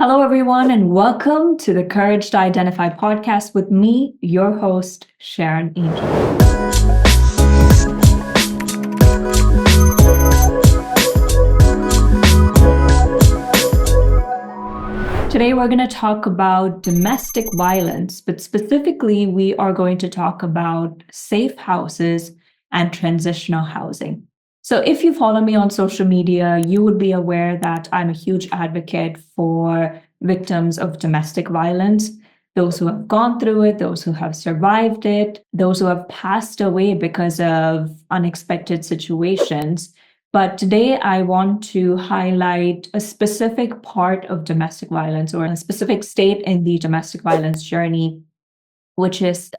Hello, everyone, and welcome to the Courage to Identify podcast with me, your host, Sharon Angel. Today, we're going to talk about domestic violence, but specifically, we are going to talk about safe houses and transitional housing. So, if you follow me on social media, you would be aware that I'm a huge advocate for victims of domestic violence, those who have gone through it, those who have survived it, those who have passed away because of unexpected situations. But today, I want to highlight a specific part of domestic violence or a specific state in the domestic violence journey, which is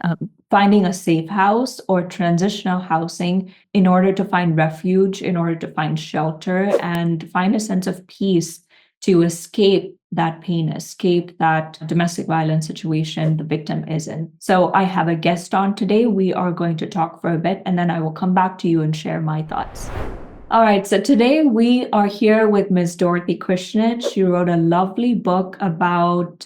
finding a safe house or transitional housing in order to find refuge, in order to find shelter, and find a sense of peace to escape that pain, escape that domestic violence situation the victim is in. So, I have a guest on today. We are going to talk for a bit, and then I will come back to you and share my thoughts. All right, so today we are here with Ms. Dorothy Krishnit. She wrote a lovely book about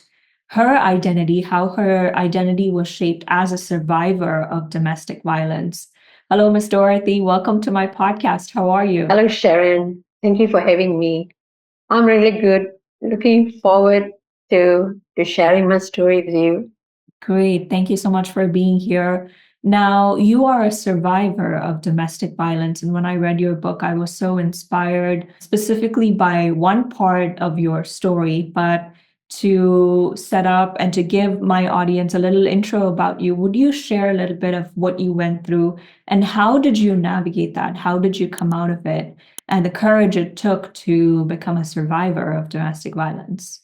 her identity, how her identity was shaped as a survivor of domestic violence. Hello, Ms. Dorothy. Welcome to my podcast. How are you? Hello, Sharon. Thank you for having me. I'm really good. Looking forward to sharing my story with you. Great. Thank you so much for being here. Now, you are a survivor of domestic violence. And when I read your book, I was so inspired specifically by one part of your story. But to set up and to give my audience a little intro about you, would you share a little bit of what you went through and how did you navigate that? How did you come out of it? And the courage it took to become a survivor of domestic violence?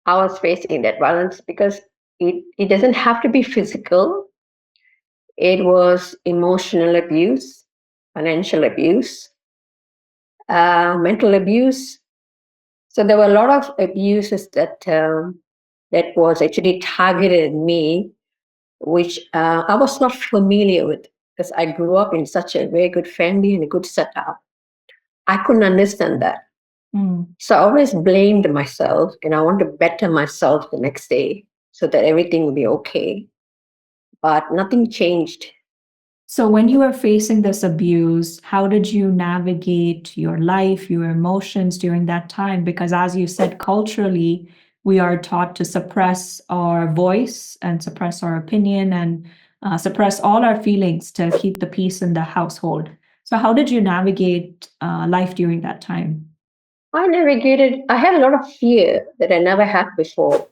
I was facing that violence because it doesn't have to be physical. It was emotional abuse, financial abuse, mental abuse. So there were a lot of abuses that was actually targeted at me, which I was not familiar with because I grew up in such a very good family and a good setup. I couldn't understand that. Mm. So I always blamed myself and I want to better myself the next day so that everything will be okay. But nothing changed. So, when you were facing this abuse, how did you navigate your life, your emotions during that time? Because, as you said, culturally, we are taught to suppress our voice and suppress our opinion and suppress all our feelings to keep the peace in the household. So, how did you navigate life during that time? I had a lot of fear that I never had before.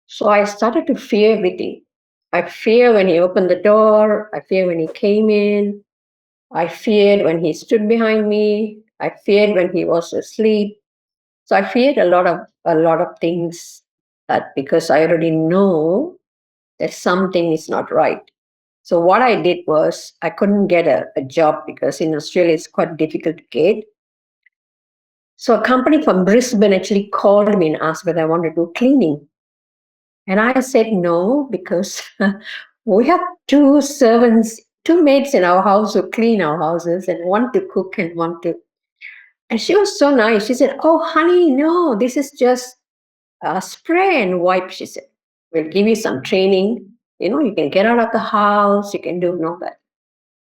So I started to fear everything. I fear when he opened the door. I fear when he came in. I feared when he stood behind me. I feared when he was asleep. So I feared a lot of things that because I already know that something is not right. So what I did was I couldn't get a job because in Australia it's quite difficult to get. So a company from Brisbane actually called me and asked whether I want to do cleaning. And I said no because we have two servants, two maids in our house who clean our houses and one to cook and one to. And she was so nice. She said, "Oh, honey, no, this is just spray and wipe," she said. "We'll give you some training. You can get out of the house, you can do all that."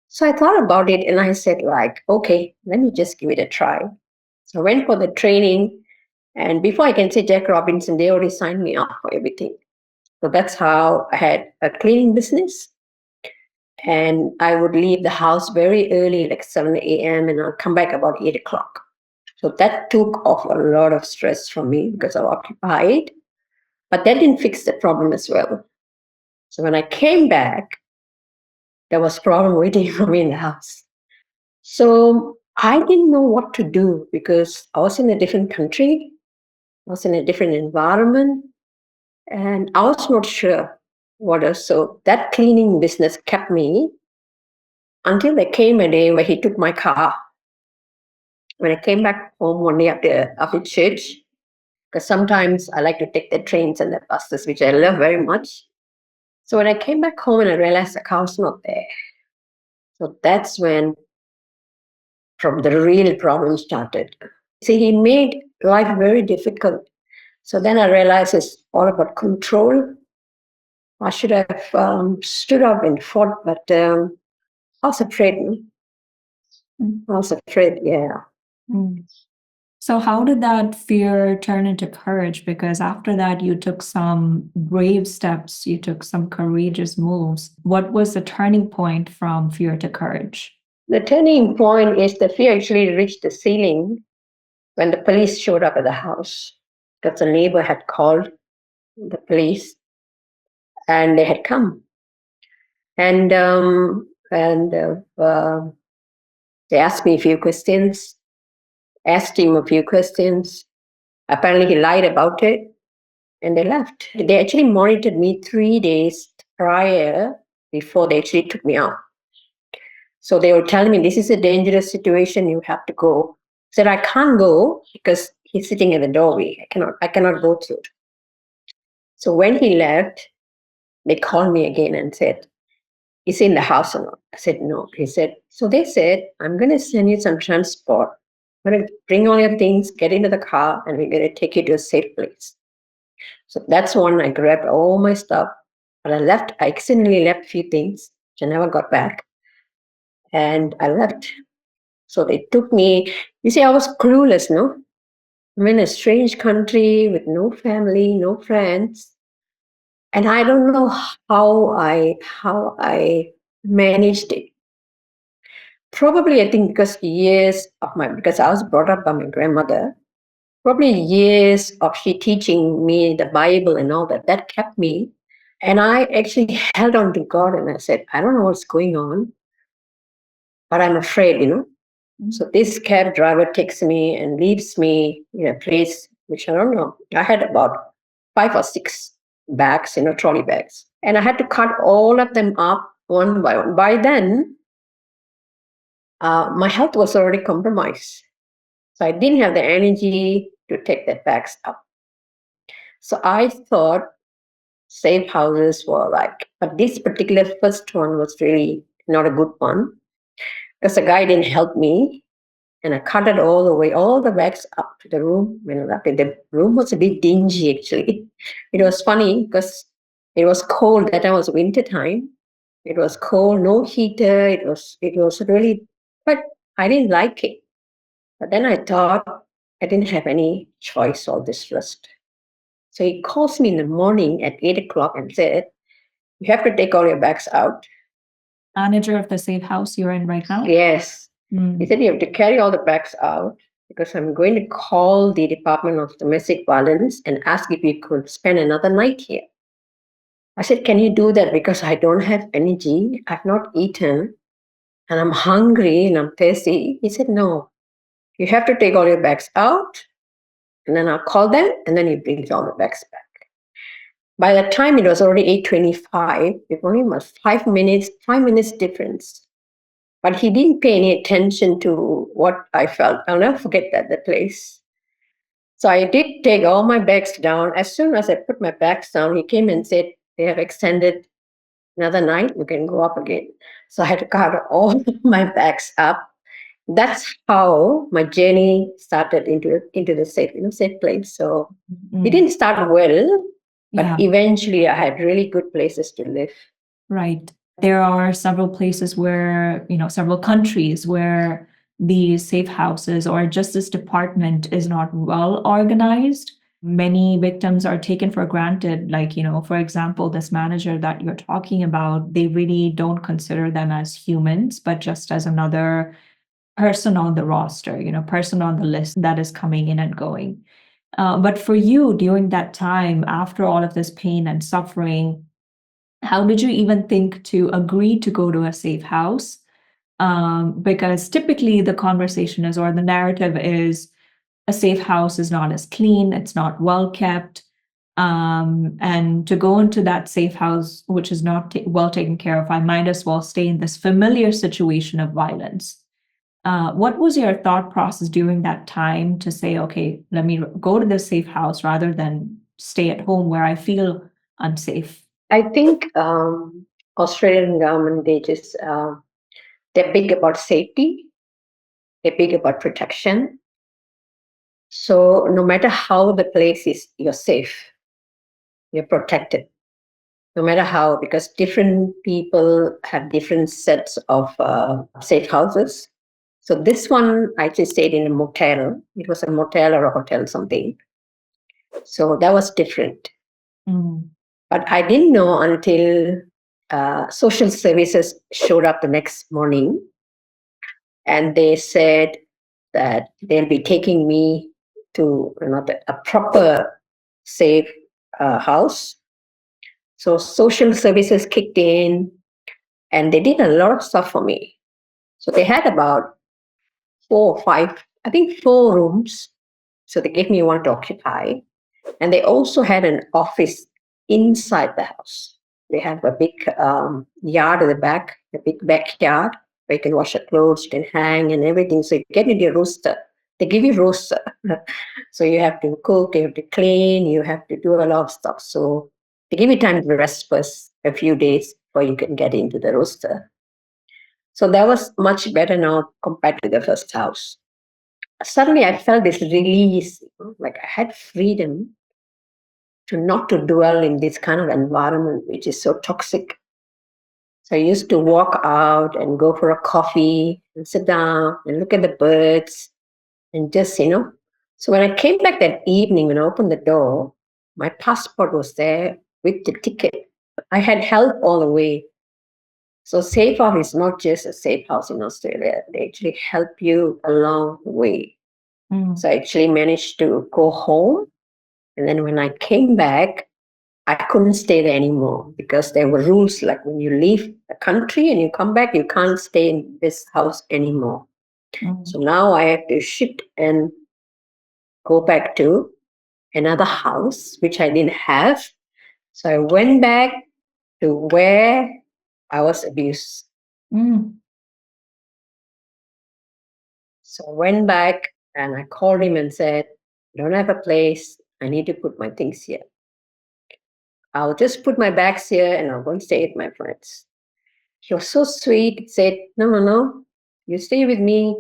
So I thought about it and I said, like, okay, let me just give it a try. So I went for the training. And before I can say Jack Robinson, they already signed me up for everything. So that's how I had a cleaning business. And I would leave the house very early, like 7 a.m., and I'll come back about 8 o'clock. So that took off a lot of stress from me because I was occupied. But that didn't fix the problem as well. So when I came back, there was a problem waiting for me in the house. So I didn't know what to do because I was in a different country, I was in a different environment, and I was not sure what else. So that cleaning business kept me until there came a day where he took my car. When I came back home one day after church, because sometimes I like to take the trains and the buses, which I love very much. So when I came back home and I realized the car was not there. So that's when from the real problem started. See, he made life very difficult So then I realized it's all about control. I should have stood up and fought, but I was afraid. Mm. I was afraid, yeah. Mm. So, how did that fear turn into courage? Because after that, you took some brave steps, you took some courageous moves. What was the turning point from fear to courage? The turning point is the fear actually reached the ceiling when the police showed up at the house because the neighbor had called the police and they had come. And they asked me a few questions, asked him a few questions. Apparently, he lied about it and they left. They actually monitored me 3 days prior before they actually took me out. So they were telling me, this is a dangerous situation, you have to go. I said, I can't go because he's sitting in the doorway. I cannot go through. So when he left, they called me again and said, is he in the house or not? I said, no. He said, so they said, I'm going to send you some transport. I'm going to bring all your things, get into the car, and we're going to take you to a safe place. So that's when I grabbed all my stuff. But I accidentally left a few things, which I never got back. And I left. So they took me. You see, I was clueless, no? I'm in a strange country with no family, no friends. And I don't know how I managed it. Probably, I think because I was brought up by my grandmother, probably years of she teaching me the Bible and all that kept me. And I actually held on to God and I said, I don't know what's going on, but I'm afraid. So this cab driver takes me and leaves me in a place which I don't know. I had about 5 or 6 bags, trolley bags. And I had to cut all of them up one by one. By then, my health was already compromised. So I didn't have the energy to take the bags up. So I thought safe houses were but this particular first one was really not a good one because the guy didn't help me. And I cut it all the way, all the bags up to the room. The room was a bit dingy, actually. It was funny because it was cold. That time was winter time. It was cold, no heater. It was really, but I didn't like it. But then I thought I didn't have any choice or this rest. So he calls me in the morning at 8 o'clock and said, you have to take all your bags out. Manager of the safe house you're in right now? Yes. Mm. He said, you have to carry all the bags out because I'm going to call the Department of Domestic Violence and ask if you could spend another night here. I said, can you do that? Because I don't have energy. I've not eaten and I'm hungry and I'm thirsty. He said, no, you have to take all your bags out and then I'll call them and then you bring all the bags back. By the time it was already 8:25, it only was 5 minutes difference. But he didn't pay any attention to what I felt. I'll never forget that place. So I did take all my bags down. As soon as I put my bags down, he came and said, they have extended another night. You can go up again. So I had to cut all my bags up. That's how my journey started into the safe place. So it didn't start well, but Yeah. eventually I had really good places to live. Right. There are several places where, several countries where the safe houses or justice department is not well organized. Many victims are taken for granted. Like, for example, this manager that you're talking about, they really don't consider them as humans, but just as another person on the roster, person on the list that is coming in and going. But for you, during that time, after all of this pain and suffering, how did you even think to agree to go to a safe house? Because typically the conversation is, or the narrative is, a safe house is not as clean, it's not well kept. And to go into that safe house, which is not well taken care of, I might as well stay in this familiar situation of violence. What was your thought process during that time to say, okay, let me go to this safe house rather than stay at home where I feel unsafe? I think Australian government, they're big about safety. They're big about protection. So no matter how the place is, you're safe, you're protected. No matter how, because different people have different sets of safe houses. So this one, I just stayed in a motel. It was a motel or a hotel, something. So that was different. Mm. But I didn't know until social services showed up the next morning, and they said that they'll be taking me to a proper safe house. So social services kicked in, and they did a lot of stuff for me. So they had about 4 or 5, I think 4 rooms. So they gave me one to occupy. And they also had an office inside the house. They have a big yard at the back, a big backyard where you can wash your clothes, you can hang and everything. So you get into your roster. They give you roster. So you have to cook, you have to clean, you have to do a lot of stuff. So they give you time to rest first a few days before you can get into the roster. So that was much better now compared to the first house. Suddenly I felt this release, like I had freedom to not to dwell in this kind of environment which is so toxic. So I used to walk out and go for a coffee and sit down and look at the birds and just. So when I came back that evening, when I opened the door, my passport was there with the ticket. I had help all the way. So Safe House is not just a safe house in Australia. They actually help you along the way. Mm. So I actually managed to go home. And then when I came back, I couldn't stay there anymore because there were rules like when you leave the country and you come back, you can't stay in this house anymore. Mm. So now I have to shift and go back to another house, which I didn't have. So I went back to where I was abused. Mm. So I went back and I called him and said, I don't have a place. I need to put my things here. I'll just put my bags here and I'll go and stay with my friends. He was so sweet. He said, no, no, no. You stay with me.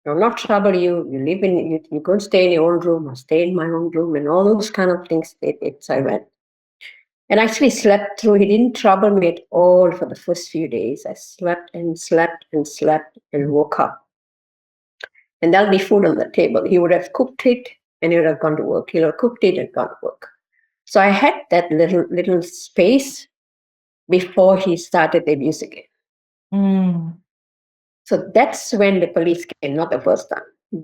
I'll not trouble you. You live in, you go and stay in your own room. I'll stay in my own room and all those kind of things. So I went. And I actually slept through. He didn't trouble me at all for the first few days. I slept and slept and slept and woke up. And there'll be food on the table. He would have cooked it and he would have gone to work. He would have cooked it and gone to work. So I had that little space before he started the abuse again. Mm. So that's when the police came, not the first time.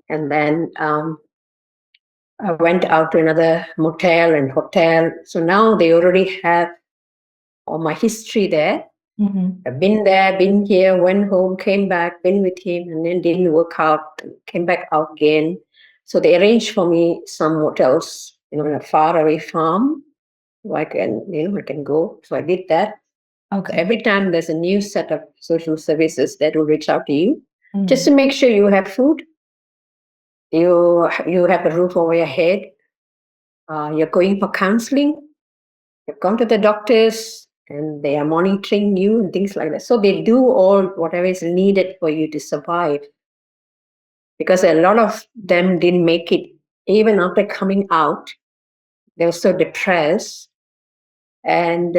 And then I went out to another motel and hotel. So now they already have all my history there. Mhm. I've been there, been here, went home, came back, been with him, and then didn't work out, came back out again. So they arranged for me some hotels, in a faraway farm. I can go. So I did that. So Okay. every time there's a new set of social services that will reach out to you, just Mm. to make sure you have food, you have a roof over your head, you're going for counseling, you've gone to the doctors, and they are monitoring you and things like that. So they do all whatever is needed for you to survive. Because a lot of them didn't make it even after coming out. They were so depressed, and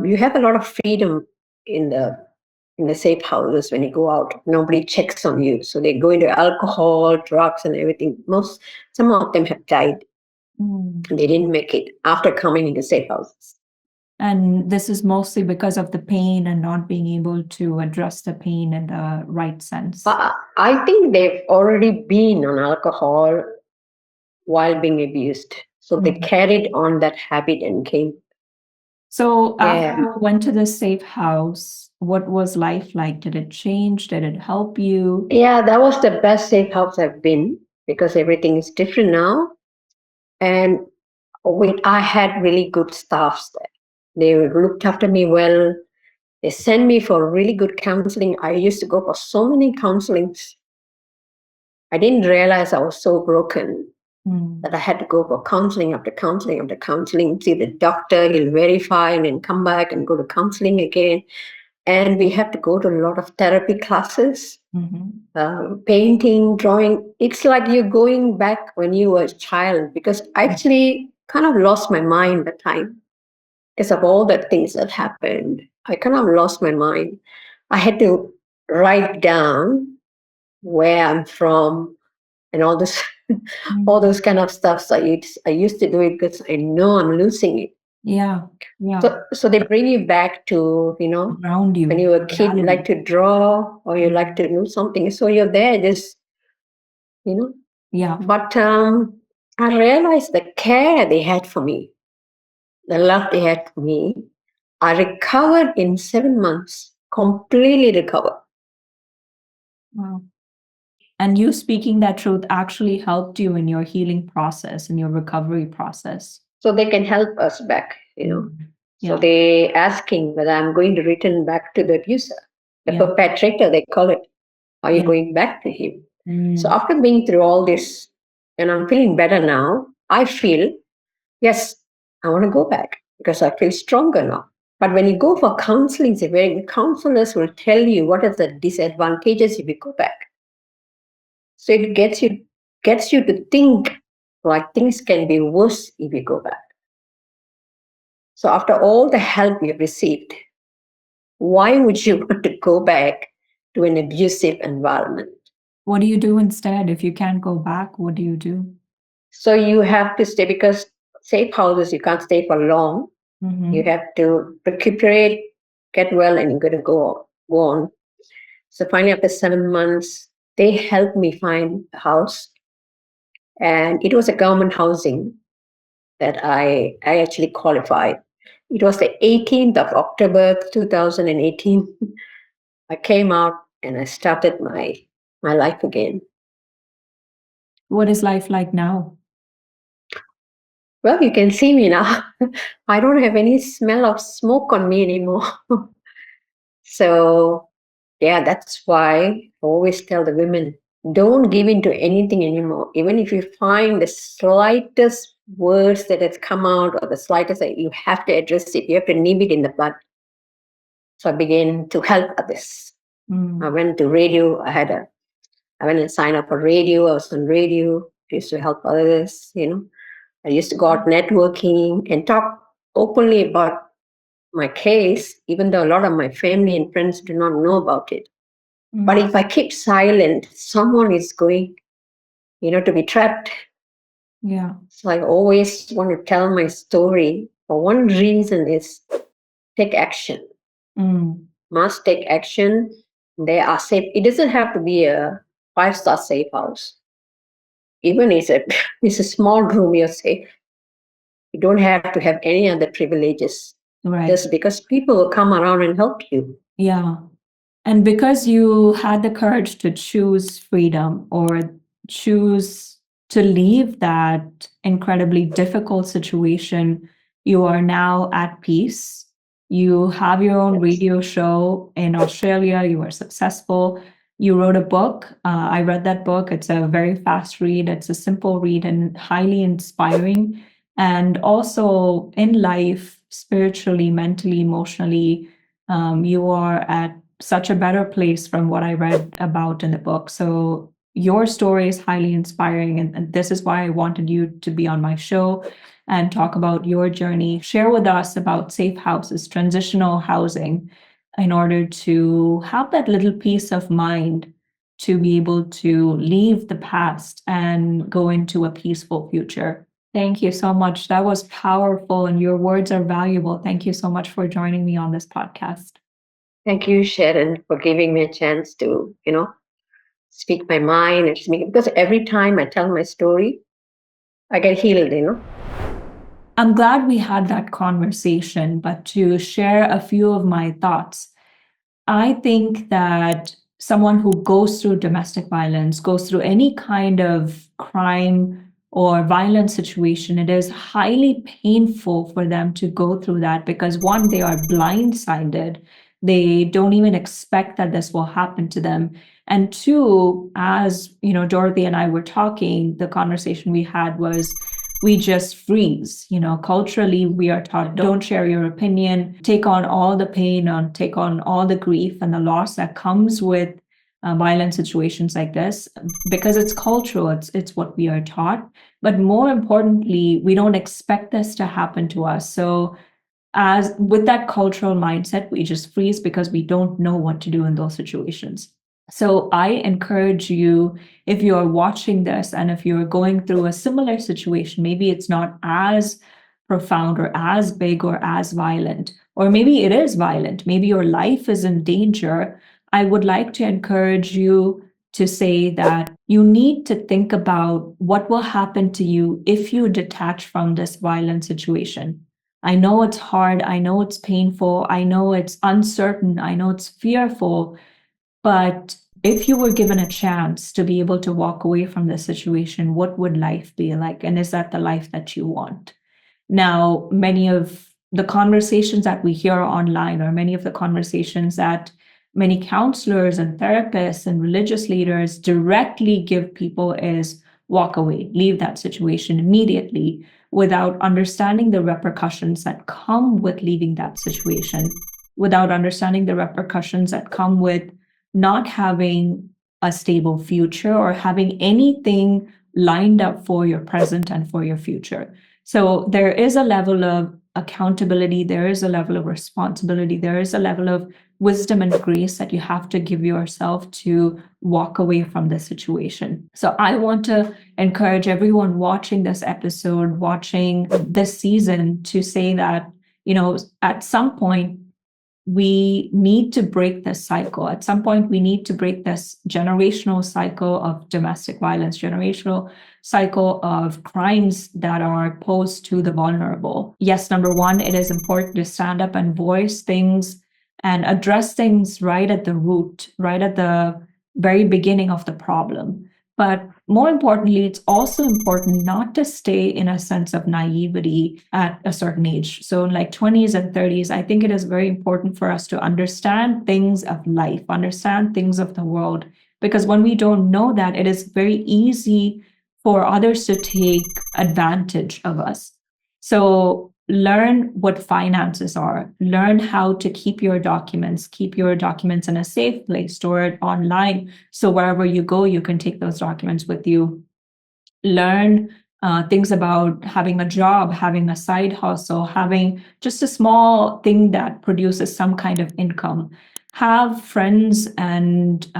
you have a lot of freedom in the safe houses when you go out. Nobody checks on you, so they go into alcohol, drugs, and everything. Some of them have died. Mm. They didn't make it after coming into safe houses. And this is mostly because of the pain and not being able to address the pain in the right sense. I think they've already been on alcohol while being abused, so they Mhm. carried on that habit and came. So after Yeah, you went to the safe house, what was life like? Did it change? Did it help you? yeah, that was the best safe house I've been because everything is different now, and I had really good staffs there. They looked after me well. They sent me for really good counseling. I used to go for so many counselings. I didn't realize I was so broken Mm. that I had to go for counseling after counseling after counseling, see the doctor, he'll verify and then come back and go to counseling again. And we have to go to a lot of therapy classes, Mhm. painting, drawing. It's like you're going back when you were a child, because I actually kind of lost my mind at the time because of all the things that happened. I kind of lost my mind. I had to write down where I'm from and all this, all Mm. those kind of stuff. So I used to do it because I know I'm losing it. Yeah. Yeah. So they bring you back to, Around when you, you were a kid, you reality. like to draw or you like to do something. So you're there, just, you know. Yeah. But I realized the care they had for me, the love they had for me. I recovered in 7 months, completely recovered. Wow. And you speaking that truth actually helped you in your healing process, in your recovery process. So they can help us back. Mm. So Yeah. they asking whether I'm going to return back to the abuser, the Yeah. perpetrator, they call it. Are you Yeah. going back to him? So Mm. after being through all this, and I'm feeling better now, I feel, yes, I want to go back because I feel stronger now. But when you go for counseling, counselors will tell you what are the disadvantages if you go back. So it gets you to think like things can be worse if you go back. So after all the help you've received, why would you want to go back to an abusive environment? What do you do instead? If you can't go back, what do you do? So you have to stay, because safe houses you can't stay for long. You Mm-hmm. have to recuperate, get well, and you're going to go on. So finally, after 7 months, they helped me find a house, and it was a government housing that I actually qualified. It was the 18th of October 2018. I came out and I started my life again. What is life like now? Well, you can see me now. I don't have any smell of smoke on me anymore. So, yeah, that's why I always tell the women, don't give in to anything anymore. Even if you find the slightest words that has come out or the slightest, you have to address it. You have to nib it in the bud. So I began to help others. I Mm. went to radio. I went and signed up for radio. I was on radio. I used to help others. I used to go out networking and talk openly about my case, even though a lot of my family and friends do not know about it. But Mm. if I keep silent, someone is going, to be trapped. Yeah. So I always want to tell my story. For one reason is take action. Mm. Must take action. They are safe. It doesn't have to be a 5-star safe house. Even it's a it's a small room, you're safe. You don't have to have any other privileges. Right. Just because people will come around and help you. Yeah. And because you had the courage to choose freedom or choose to leave that incredibly difficult situation, you are now at peace. You have your own Yes. radio show in Australia. You are successful. You wrote a book. I read that book. It's a very fast read, it's a simple read and highly inspiring. And also in life, spiritually, mentally, emotionally, you are at such a better place from what I read about in the book. So your story is highly inspiring, and this is why I wanted you to be on my show and talk about your journey. Share with us about safe houses, transitional housing, in order to have that little peace of mind to be able to leave the past and go into a peaceful future. Thank you so much. That was powerful, and your words are valuable. Thank you so much for joining me on this podcast. Thank you, Sharon, for giving me a chance to speak my mind and speak, because every time I tell my story, I get healed. I'm glad we had that conversation, but to share a few of my thoughts, I think that someone who goes through domestic violence, goes through any kind of crime or violent situation, it is highly painful for them to go through that because one, they are blindsided. They don't even expect that this will happen to them. And two, as Dorothy and I were talking, the conversation we had was we just freeze. Culturally, we are taught don't share your opinion, take on all the pain, or take on all the grief and the loss that comes with violent situations like this, because it's cultural, it's what we are taught. But more importantly, we don't expect this to happen to us. So as with that cultural mindset, we just freeze because we don't know what to do in those situations. So I encourage you, if you're watching this and if you're going through a similar situation, maybe it's not as profound or as big or as violent, or maybe it is violent, maybe your life is in danger. I would like to encourage you to say that you need to think about what will happen to you if you detach from this violent situation. I know it's hard. I know it's painful. I know it's uncertain. I know it's fearful. But if you were given a chance to be able to walk away from this situation, what would life be like? And is that the life that you want? Now, many of the conversations that we hear online, or many of the conversations that many counselors and therapists and religious leaders directly give people is walk away, leave that situation immediately, without understanding the repercussions that come with leaving that situation, without understanding the repercussions that come with not having a stable future or having anything lined up for your present and for your future. So there is a level of accountability, there is a level of responsibility, there is a level of wisdom and grace that you have to give yourself to walk away from the situation. So I want to encourage everyone watching this episode, watching this season, to say that, at some point, we need to break this cycle. At some point, we need to break this generational cycle of domestic violence, generational cycle of crimes that are posed to the vulnerable. Yes, number one, it is important to stand up and voice things and address things right at the root, right at the very beginning of the problem. But more importantly, it's also important not to stay in a sense of naivety at a certain age. So, like 20s and 30s, I think it is very important for us to understand things of life, understand things of the world, because when we don't know that, it is very easy for others to take advantage of us. So, learn what finances are, learn how to keep your documents in a safe place, store it online. So wherever you go, you can take those documents with you. Learn things about having a job, having a side hustle, having just a small thing that produces some kind of income. Have friends and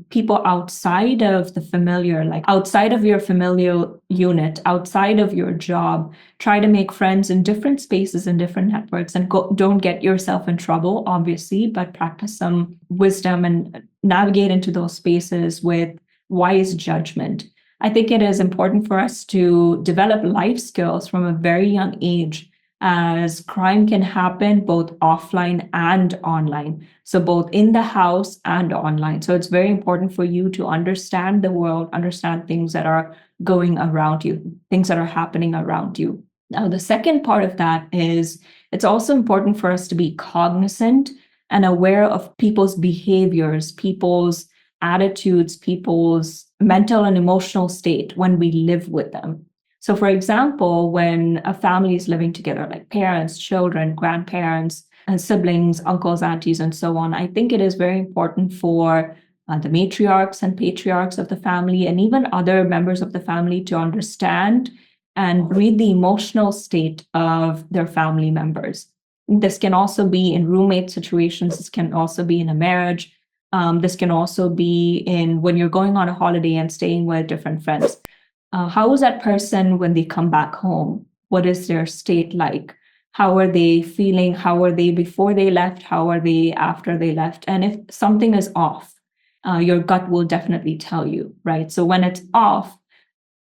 people outside of the familiar, like outside of your familial unit, outside of your job. Try to make friends in different spaces and different networks, and don't get yourself in trouble, obviously, but practice some wisdom and navigate into those spaces with wise judgment. I think it is important for us to develop life skills from a very young age, as crime can happen both offline and online. So, both in the house and online. So, it's very important for you to understand the world, understand things that are going around you, things that are happening around you. Now, the second part of that is it's also important for us to be cognizant and aware of people's behaviors, people's attitudes, people's mental and emotional state when we live with them. So, for example, when a family is living together, like parents, children, grandparents, and siblings, uncles, aunties, and so on, I think it is very important for the matriarchs and patriarchs of the family, and even other members of the family, to understand and read the emotional state of their family members. This can also be in roommate situations, this can also be in a marriage. This can also be in when you're going on a holiday and staying with different friends. How is that person when they come back home? What is their state like? How are they feeling? How are they before they left? How are they after they left? And if something is off, your gut will definitely tell you, right? So when it's off,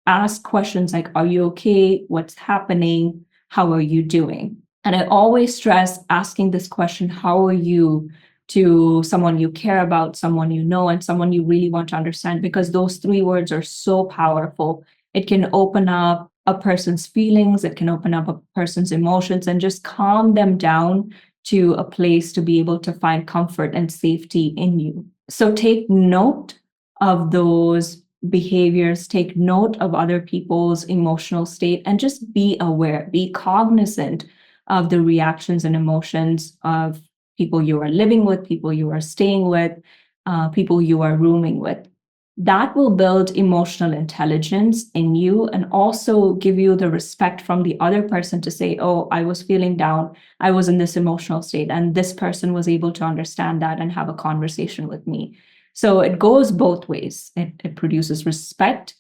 ask questions like, are you okay? What's happening? How are you doing? And I always stress asking this question, how are you, to someone you care about, someone you know, and someone you really want to understand, because those three words are so powerful. It can open up a person's feelings, it can open up a person's emotions, and just calm them down to a place to be able to find comfort and safety in you. So take note of those behaviors, take note of other people's emotional state, and just be aware, be cognizant of the reactions and emotions of people you are living with, people you are staying with, people you are rooming with. That will build emotional intelligence in you and also give you the respect from the other person to say, oh, I was feeling down. I was in this emotional state, and this person was able to understand that and have a conversation with me. So it goes both ways. It produces respect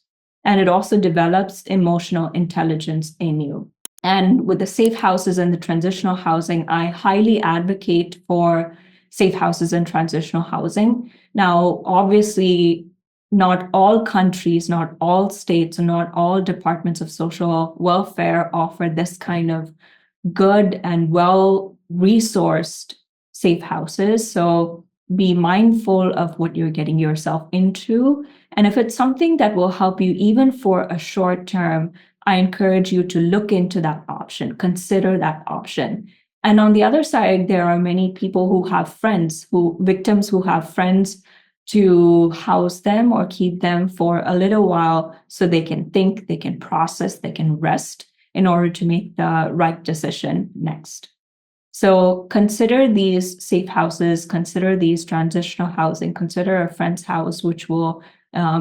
and it also develops emotional intelligence in you. And with the safe houses and the transitional housing, I highly advocate for safe houses and transitional housing. Now, obviously, not all countries, not all states, and not all departments of social welfare offer this kind of good and well resourced safe houses. So be mindful of what you're getting yourself into. And if it's something that will help you even for a short term, I encourage you to look into that option, consider that option. And on the other side, there are many people who have friends, victims who have friends to house them or keep them for a little while so they can think, they can process, they can rest in order to make the right decision next. So consider these safe houses, consider these transitional housing, consider a friend's house, which will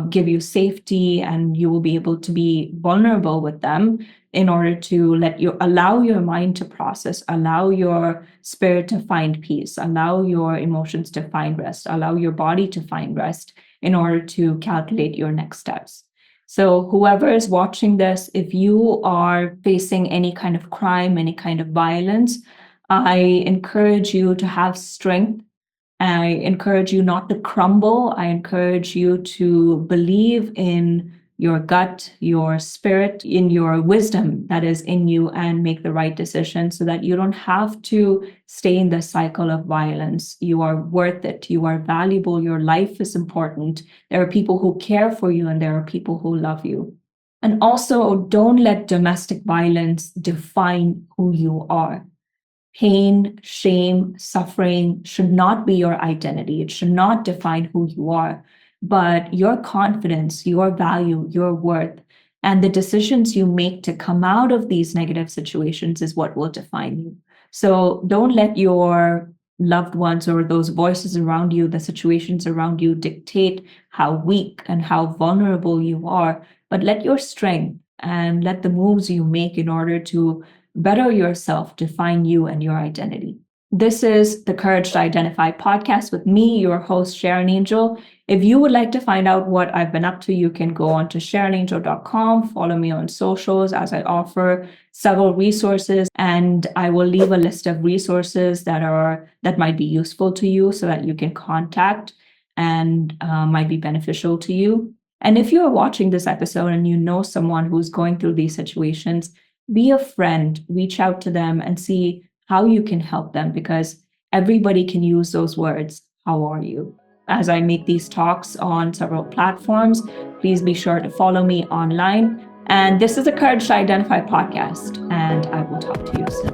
give you safety and you will be able to be vulnerable with them in order to allow your mind to process, allow your spirit to find peace, allow your emotions to find rest, allow your body to find rest in order to calculate your next steps. So whoever is watching this, if you are facing any kind of crime, any kind of violence, I encourage you to have strength. I encourage you not to crumble. I encourage you to believe in your gut, your spirit, in your wisdom that is in you, and make the right decision so that you don't have to stay in the cycle of violence. You are worth it. You are valuable. Your life is important. There are people who care for you and there are people who love you. And also, don't let domestic violence define who you are. Pain, shame, suffering should not be your identity. It should not define who you are, but your confidence, your value, your worth, and the decisions you make to come out of these negative situations is what will define you. So don't let your loved ones or those voices around you, the situations around you dictate how weak and how vulnerable you are, but let your strength and let the moves you make in order to better yourself define you and your identity. This is the Courage to Identify podcast with me, your host, Sharon Angel. If you would like to find out what I've been up to, you can go on to sharonangel.com, follow me on socials as I offer several resources, and I will leave a list of resources that might be useful to you so that you can contact and might be beneficial to you. And if you are watching this episode and you know someone who's going through these situations, be a friend, reach out to them and see how you can help them, because everybody can use those words. How are you? As I make these talks on several platforms, please be sure to follow me online. And this is the Courage to Identify podcast, and I will talk to you soon.